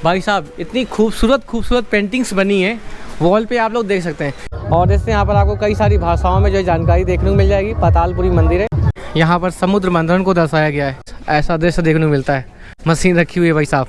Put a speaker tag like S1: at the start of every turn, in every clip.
S1: भाई साहब इतनी खूबसूरत पेंटिंग्स बनी है वॉल पे, आप लोग देख सकते हैं। और जैसे यहाँ पर आपको कई सारी भाषाओं में जो है जानकारी देखने को मिल जाएगी। पातालपुरी मंदिर है, यहाँ पर समुद्र मंथन को दर्शाया गया है, ऐसा दृश्य देखने को मिलता है। मशीन रखी हुई है भाई साहब।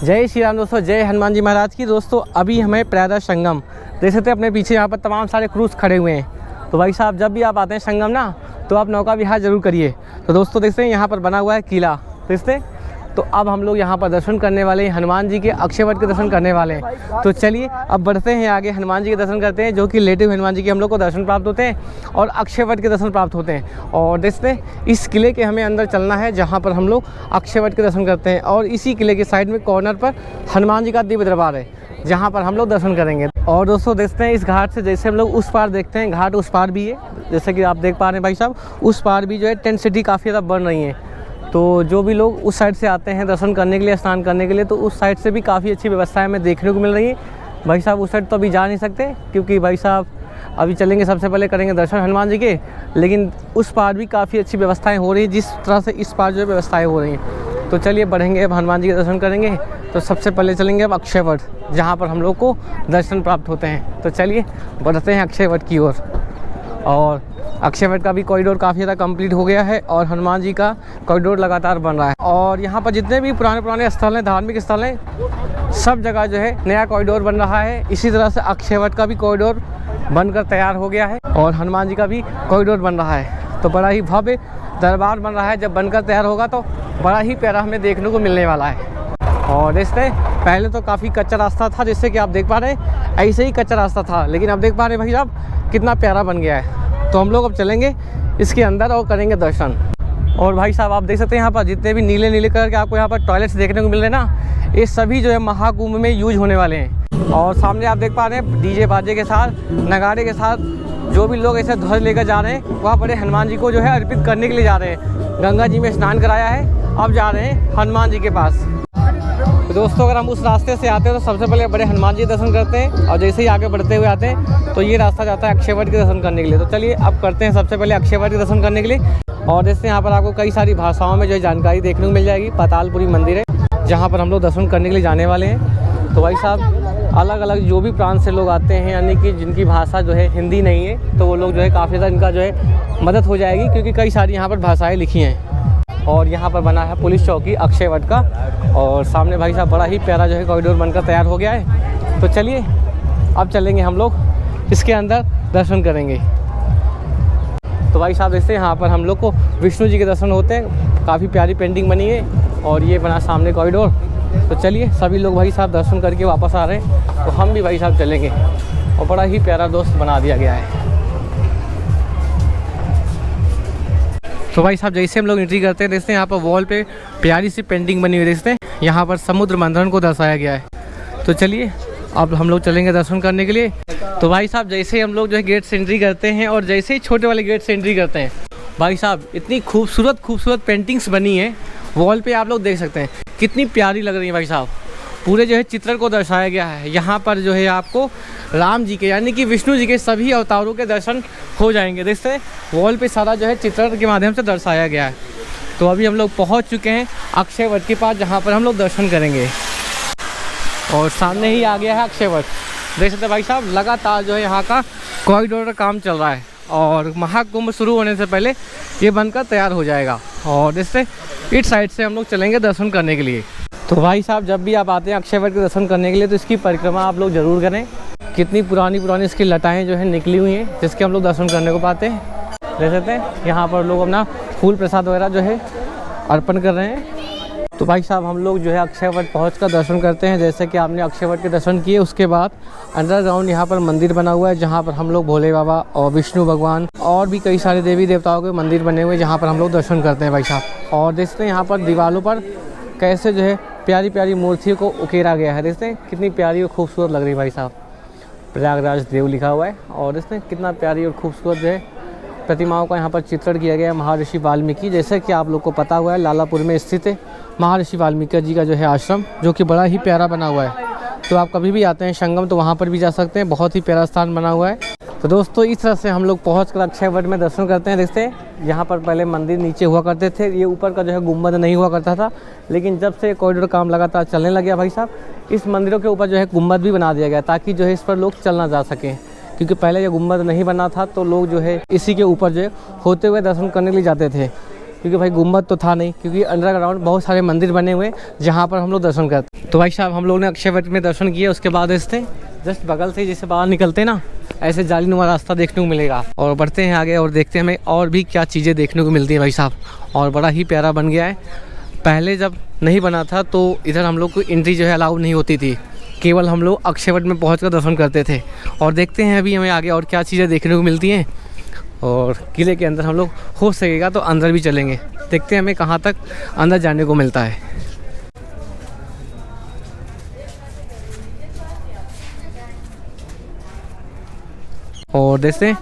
S1: जय श्री राम दोस्तों, जय हनुमान जी महाराज की। दोस्तों अभी हमें प्रयागराज संगम देख सकते हैं, अपने पीछे यहाँ पर तमाम सारे क्रूज खड़े हुए हैं। तो भाई साहब जब भी आप आते हैं संगम ना, तो आप नौका विहार जरूर करिए। तो दोस्तों देखते हैं यहाँ पर बना हुआ है किला, देखते हैं। तो अब हम लोग यहाँ पर दर्शन करने वाले हैं, हनुमान जी के अक्षयवट के दर्शन करने वाले हैं। तो चलिए अब बढ़ते हैं आगे, हनुमान जी के दर्शन करते हैं, जो कि लेटिव हनुमान जी के हम लोग को दर्शन प्राप्त होते हैं और अक्षयवट के दर्शन प्राप्त होते हैं। और देखते हैं इस किले के हमें अंदर चलना है, जहाँ पर हम लोग अक्षयवट के दर्शन करते हैं। और इसी किले के साइड में कॉर्नर पर हनुमान जी का दिव्य दरबार है, जहाँ पर हम लोग दर्शन करेंगे। और दोस्तों देखते हैं इस घाट से, जैसे हम लोग उस पार देखते हैं, घाट उस पार भी है, जैसे कि आप देख पा रहे हैं भाई साहब, उस पार भी जो है टेंट सिटी काफ़ी ज़्यादा बन रही है। तो जो भी लोग उस साइड से आते हैं दर्शन करने के लिए, स्नान करने के लिए, तो उस साइड से भी काफ़ी अच्छी व्यवस्थाएं हमें देखने को मिल रही है। भाई साहब उस साइड तो अभी जा नहीं सकते, क्योंकि भाई साहब अभी चलेंगे, सबसे पहले करेंगे दर्शन हनुमान जी के। लेकिन उस पार भी काफ़ी अच्छी व्यवस्थाएं हो रही हैं, जिस तरह से इस पार जो है व्यवस्थाएं हो रही हैं। तो चलिए बढ़ेंगे, अब हनुमान जी के दर्शन करेंगे। तो सबसे पहले चलेंगे अब अक्षयवट, जहाँ पर हम लोग को दर्शन प्राप्त होते हैं। तो चलिए बढ़ते हैं अक्षयवट की ओर। और अक्षयवट का भी कॉरिडोर काफ़ी ज़्यादा कंप्लीट हो गया है और हनुमान जी का कॉरिडोर लगातार बन रहा है। और यहाँ पर जितने भी पुराने स्थल हैं, धार्मिक स्थल हैं, सब जगह जो है नया कॉरिडोर बन रहा है। इसी तरह से अक्षयवट का भी कॉरिडोर बनकर तैयार हो गया है और हनुमान जी का भी कॉरिडोर बन रहा है। तो बड़ा ही भव्य दरबार बन रहा है, जब बनकर तैयार होगा तो बड़ा ही प्यारा हमें देखने को मिलने वाला है। और देखते पहले तो काफ़ी कच्चा रास्ता था, जैसे कि आप देख पा रहे हैं, ऐसे ही कच्चा रास्ता था, लेकिन अब देख पा रहे हैं भाई साहब कितना प्यारा बन गया है। तो हम लोग अब चलेंगे इसके अंदर और करेंगे दर्शन। और भाई साहब आप देख सकते हैं यहाँ पर जितने भी नीले कलर के आपको यहाँ पर टॉयलेट्स देखने को मिल रहे हैं ना, ये सभी जो है महाकुंभ में यूज होने वाले हैं। और सामने आप देख पा रहे हैं डीजे बाजे के साथ, नगाड़े के साथ जो भी लोग ऐसे ध्वज लेकर जा रहे हैं, वहाँ पर हनुमान जी को जो है अर्पित करने के लिए जा रहे हैं। गंगा जी में स्नान कराया है, अब जा रहे हैं हनुमान जी के पास। तो दोस्तों अगर हम उस रास्ते से आते हैं तो सबसे पहले बड़े हनुमान जी दर्शन करते हैं, और जैसे ही आगे बढ़ते हुए आते हैं तो ये रास्ता जाता है अक्षयवट के दर्शन करने के लिए। तो चलिए अब करते हैं सबसे पहले अक्षयवट के दर्शन करने के लिए। और जैसे यहाँ पर आपको कई सारी भाषाओं में जो है जानकारी देखने को मिल जाएगी। पातालपुरी मंदिर है, जहाँ पर हम लोग दर्शन करने के लिए जाने वाले हैं। तो भाई साहब अलग अलग जो भी प्रांत से लोग आते हैं, यानी कि जिनकी भाषा जो है हिंदी नहीं है, तो वो लोग जो है काफ़ी ज़्यादा इनका जो है मदद हो जाएगी, क्योंकि कई सारी यहाँ पर भाषाएँ लिखी हैं। और यहाँ पर बना है पुलिस चौकी अक्षयवट का, और सामने भाई साहब बड़ा ही प्यारा जो है कॉरिडोर बनकर तैयार हो गया है। तो चलिए अब चलेंगे हम लोग इसके अंदर, दर्शन करेंगे। तो भाई साहब जैसे यहाँ पर हम लोग को विष्णु जी के दर्शन होते हैं, काफ़ी प्यारी पेंटिंग बनी है और ये बना सामने कॉरिडोर। तो चलिए सभी लोग भाई साहब दर्शन करके वापस आ रहे हैं, तो हम भी भाई साहब चलेंगे। और बड़ा ही प्यारा दोस्त बना दिया गया है। तो भाई साहब जैसे हम लोग एंट्री करते हैं, देखते हैं यहाँ पर वॉल पे प्यारी सी पेंटिंग बनी हुई, देखते हैं यहाँ पर समुद्र मंथन को दर्शाया गया है। तो चलिए अब हम लोग चलेंगे दर्शन करने के लिए। तो भाई साहब जैसे ही हम लोग जो है गेट से एंट्री करते हैं, और जैसे ही छोटे वाले गेट से एंट्री करते हैं, भाई साहब इतनी खूबसूरत पेंटिंग्स बनी है वॉल पे, आप लोग देख सकते हैं कितनी प्यारी लग रही है। भाई साहब पूरे जो है चित्रण को दर्शाया गया है। यहाँ पर जो है आपको राम जी के, यानी कि विष्णु जी के सभी अवतारों के दर्शन हो जाएंगे। देखते वॉल पे सारा जो है चित्रण के माध्यम से दर्शाया गया है। तो अभी हम लोग पहुँच चुके हैं अक्षयवट के पास, जहाँ पर हम लोग दर्शन करेंगे। और सामने ही आ गया है अक्षयवट, देख सकते हैं भाई साहब लगातार जो है यहाँ का कॉरिडोर का काम चल रहा है, और महाकुंभ शुरू होने से पहले ये बनकर तैयार हो जाएगा। और इससे इस साइड से हम लोग चलेंगे दर्शन करने के लिए। तो भाई साहब जब भी आप आते हैं अक्षयवट के दर्शन करने के लिए, तो इसकी परिक्रमा आप लोग ज़रूर करें। कितनी पुरानी इसकी लताएँ जो है निकली हुई हैं, जिसके हम लोग दर्शन करने को पाते हैं। देख सकते हैं यहाँ पर लोग अपना फूल प्रसाद वगैरह जो है अर्पण कर रहे हैं। तो भाई साहब हम लोग जो है अक्षयवट पहुंचकर दर्शन करते हैं। जैसे कि आपने अक्षयवट के दर्शन किए, उसके बाद अंडरग्राउंड यहाँ पर मंदिर बना हुआ है, जहाँ पर हम लोग भोले बाबा और विष्णु भगवान और भी कई सारे देवी देवताओं के मंदिर बने हुए हैं, जहाँ पर हम लोग दर्शन करते हैं भाई साहब। और देखते हैं यहाँ पर दीवारों पर कैसे जो है प्यारी मूर्तियों को उकेरा गया है। देखते हैं कितनी प्यारी और खूबसूरत लग रही है भाई साहब। प्रयागराज देव लिखा हुआ है, और देखते हैं कितना प्यारी और खूबसूरत जो है प्रतिमाओं का यहाँ पर चित्रण किया गया है। महर्षि वाल्मीकि, जैसे कि आप लोग को पता हुआ है, लालापुर में स्थित है महर्षि वाल्मीकि जी का जो है आश्रम, जो कि बड़ा ही प्यारा बना हुआ है। तो आप कभी भी आते हैं संगम तो वहाँ पर भी जा सकते हैं, बहुत ही प्यारा स्थान बना हुआ है। तो दोस्तों इस तरह से हम लोग पहुँच कर अक्षय वट में दर्शन करते हैं। देखते हैं यहाँ पर पहले मंदिर नीचे हुआ करते थे, ये ऊपर का जो है गुम्बद नहीं हुआ करता था, लेकिन जब से कॉरिडोर काम लगातार चलने लग गया भाई साहब, इस मंदिरों के ऊपर जो है गुम्बद भी बना दिया गया ताकि जो है इस पर लोग चल ना जा सकें। क्योंकि पहले ये गुम्बद नहीं बना था तो लोग जो है इसी के ऊपर जो है होते हुए दर्शन करने के लिए जाते थे, क्योंकि भाई गुम्बद तो था नहीं, क्योंकि अंडरग्राउंड बहुत सारे मंदिर बने हुए जहाँ पर हम लोग दर्शन करते। तो भाई साहब हम लोग ने अक्षय वट में दर्शन किए, उसके बाद इससे जस्ट बगल से जैसे बाहर निकलते ना, ऐसे जालीनुमा रास्ता देखने को मिलेगा और बढ़ते हैं आगे और देखते हैं हमें और भी क्या चीज़ें देखने को मिलती हैं भाई साहब। और बड़ा ही प्यारा बन गया है। पहले जब नहीं बना था तो इधर हम लोग को एंट्री जो है अलाउ नहीं होती थी, केवल हम लोग अक्षय वट में पहुँच दर्शन करते थे। और देखते हैं अभी हमें आगे और क्या चीज़ें देखने को मिलती हैं। और किले के अंदर हम लोग हो सकेगा तो अंदर भी चलेंगे, देखते हैं हमें कहाँ तक अंदर जाने को मिलता है। और जैसे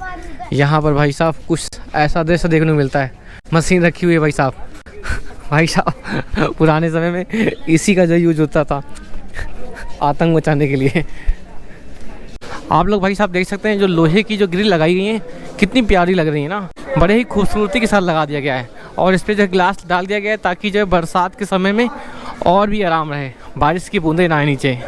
S1: यहाँ पर भाई साहब कुछ ऐसा दृश्य देखने को मिलता है, मशीन रखी हुई है भाई साहब। भाई साहब पुराने समय में इसी का जो यूज होता था आतंक मचाने के लिए। आप लोग भाई साहब देख सकते हैं जो लोहे की जो ग्रिल लगाई गई है कितनी प्यारी लग रही है ना, बड़े ही खूबसूरती के साथ लगा दिया गया है। और इस पर जो ग्लास डाल दिया गया है ताकि जो है बरसात के समय में और भी आराम रहे, बारिश की बूंदें ना आए नीचे।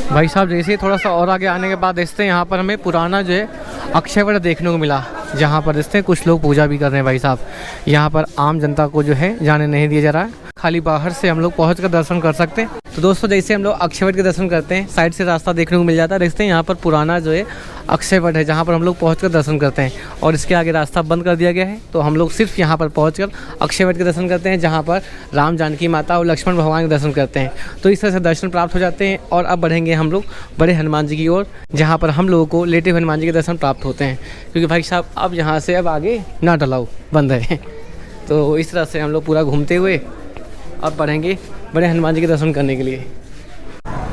S1: भाई साहब जैसे थोड़ा सा और आगे आने के बाद देखते हैं यहाँ पर हमें पुराना जो है अक्षय वट देखने को मिला, जहाँ पर देखते हैं कुछ लोग पूजा भी कर रहे हैं भाई साहब। यहाँ पर आम जनता को जो है जाने नहीं दिया जा रहा है, खाली बाहर से हम लोग पहुँच कर दर्शन कर सकते हैं। तो दोस्तों जैसे हम लोग अक्षय वट के दर्शन करते हैं, साइड से रास्ता देखने को मिल जाता है। देखते हैं यहाँ पर पुराना जो है अक्षय वट है जहाँ पर हम लोग पहुँच कर दर्शन करते हैं, और इसके आगे रास्ता बंद कर दिया गया है। तो हम लोग सिर्फ यहाँ पर पहुँच कर अक्षय वट के दर्शन करते हैं, जहाँ पर राम जानकी माता और लक्ष्मण भगवान के दर्शन करते हैं। तो इस तरह से दर्शन प्राप्त हो जाते हैं। और अब बढ़ेंगे हम लोग बड़े हनुमान जी की ओर, जहाँ पर हम लोगों को लेटे हुए हनुमान जी के दर्शन प्राप्त होते हैं, क्योंकि भाई साहब अब यहाँ से अब आगे ना अलाउ बंद है। तो इस तरह से हम लोग पूरा घूमते हुए अब बढ़ेंगे बड़े हनुमान जी के दर्शन करने के लिए।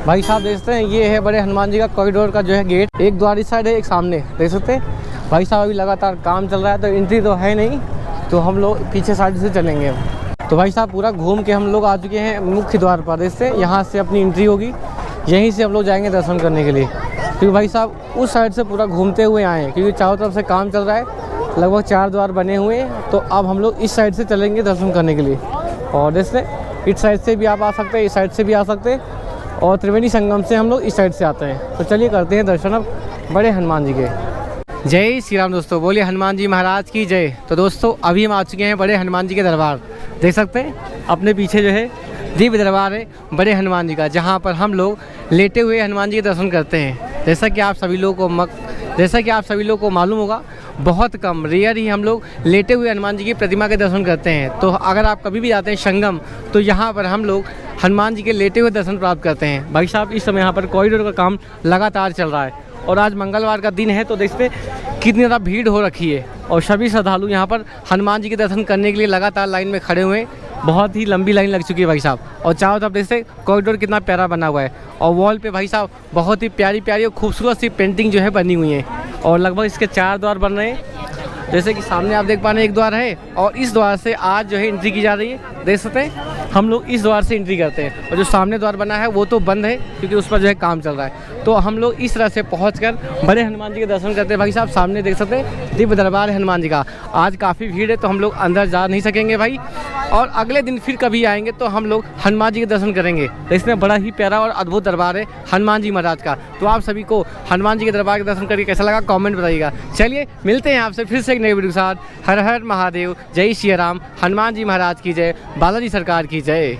S1: भाई साहब देखते हैं ये है बड़े हनुमान जी का कॉरिडोर का जो है गेट, एक द्वार इस साइड है, एक सामने देख सकते हैं। भाई साहब अभी लगातार काम चल रहा है तो एंट्री तो है नहीं, तो हम लोग पीछे साइड से चलेंगे। तो भाई साहब पूरा घूम के हम लोग आ चुके हैं मुख्य द्वार पर। इससे यहाँ से अपनी एंट्री होगी, यहीं से हम लोग जाएंगे दर्शन करने के लिए, क्योंकि भाई साहब उस साइड से पूरा घूमते हुए आए हैं, क्योंकि चारों तरफ से काम चल रहा है, लगभग 4 द्वार बने हुए हैं। तो अब हम लोग इस साइड से चलेंगे दर्शन करने के लिए। और जैसे इस साइड से भी आप आ सकते हैं, इस साइड से भी आ सकते हैं, और त्रिवेणी संगम से हम लोग इस साइड से आते हैं। तो चलिए करते हैं दर्शन अब बड़े हनुमान जी के। जय श्री राम दोस्तों, बोलिए हनुमान जी महाराज की जय। तो दोस्तों अभी हम आ चुके हैं बड़े हनुमान जी के दरबार। देख सकते हैं अपने पीछे जो है दिव्य दरबार है बड़े हनुमान जी का, जहाँ पर हम लोग लेटे हुए हनुमान जी के दर्शन करते हैं। जैसा कि आप सभी लोगों को मालूम होगा, बहुत कम रेयर ही हम लोग लेटे हुए हनुमान जी की प्रतिमा के दर्शन करते हैं। तो अगर आप कभी भी जाते हैं संगम, तो यहाँ पर हम लोग हनुमान जी के लेटे हुए दर्शन प्राप्त करते हैं। भाई साहब इस समय यहाँ पर कॉरिडोर का काम लगातार चल रहा है, और आज मंगलवार का दिन है, तो देखते कितनी ज़्यादा भीड़ हो रखी है। और सभी श्रद्धालु यहाँ पर हनुमान जी के दर्शन करने के लिए लगातार लाइन में खड़े हुए हैं। बहुत ही लंबी लाइन लग चुकी है भाई साहब। और चारों तरफ देखते कॉरिडोर कितना प्यारा बना हुआ है, और वॉल पे भाई साहब बहुत ही प्यारी प्यारी और खूबसूरत सी पेंटिंग जो है बनी हुई है। और लगभग इसके 4 द्वार बन रहे हैं, जैसे कि सामने आप देख पा रहे हैं एक द्वार है, और इस द्वार से आज जो है एंट्री की जा रही है। देख सकते हैं हम लोग इस द्वार से एंट्री करते हैं, और जो सामने द्वार बना है वो तो बंद है, क्योंकि उस पर जो है काम चल रहा है। तो हम लोग इस तरह से पहुंचकर बड़े हनुमान जी के दर्शन करते हैं। भाई साहब सामने देख सकते हैं दिव्य दरबार है हनुमान जी का। आज काफ़ी भीड़ है तो हम लोग अंदर जा नहीं सकेंगे भाई, और अगले दिन फिर कभी आएंगे तो हम लोग हनुमान जी के दर्शन करेंगे। तो इसमें बड़ा ही प्यारा और अद्भुत दरबार है हनुमान जी महाराज का। तो आप सभी को हनुमान जी के दरबार के दर्शन करके कैसा लगा कमेंट बताइएगा। चलिए मिलते हैं आपसे फिर से एक नई वीडियो के साथ। हर हर महादेव, जय श्री राम, हनुमान जी महाराज की जय, बालाजी सरकार की जय।